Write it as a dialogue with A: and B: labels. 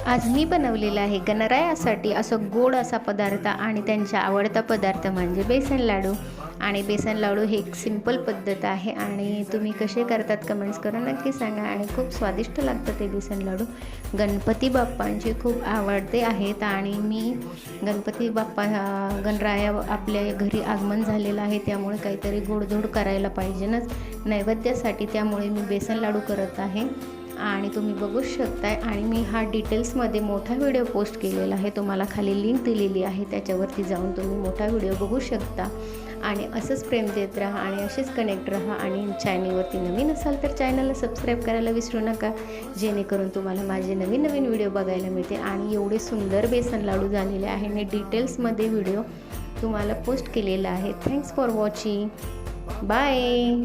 A: आज मी बनवलेला आहे गणरायासाठी असं गोड असा पदार्थ आणि त्यांचा आवडता पदार्थ म्हणजे बेसन लाडू. आणि बेसन लाडू ही एक सिंपल पद्धत आहे आणि तुम्ही कसे करतात कमेंट्स करून नक्की सांगा. आणि खूप स्वादिष्ट लागतं ते बेसन लाडू. गणपती बाप्पांचे खूप आवडते आहेत आणि मी गणपती बाप्पा गणराया आपल्या घरी आगमन झालेलं आहे, त्यामुळे काहीतरी गोडधोड करायला पाहिजेनच नैवेद्यासाठी. त्यामुळे मी बेसन लाडू करत आहे आणि तुम्ही बघू शकताय. आणि मी हा डिटेल्समध्ये मोठा व्हिडिओ पोस्ट केलेला आहे, तुम्हाला खाली लिंक दिलेली आहे, त्याच्यावरती जाऊन तुम्ही मोठा व्हिडिओ बघू शकता. आणि असंच प्रेम देत राहा आणि असेच कनेक्ट राहा. आणि चॅनलवरती नवीन असाल तर चॅनलला सबस्क्राईब करायला विसरू नका, जेणेकरून तुम्हाला माझे नवीन नवीन व्हिडिओ बघायला मिळते. आणि एवढे सुंदर बेसन लाडू झालेले आहे, मी डिटेल्समध्ये व्हिडिओ तुम्हाला पोस्ट केलेला आहे. Thanks for watching. बाय.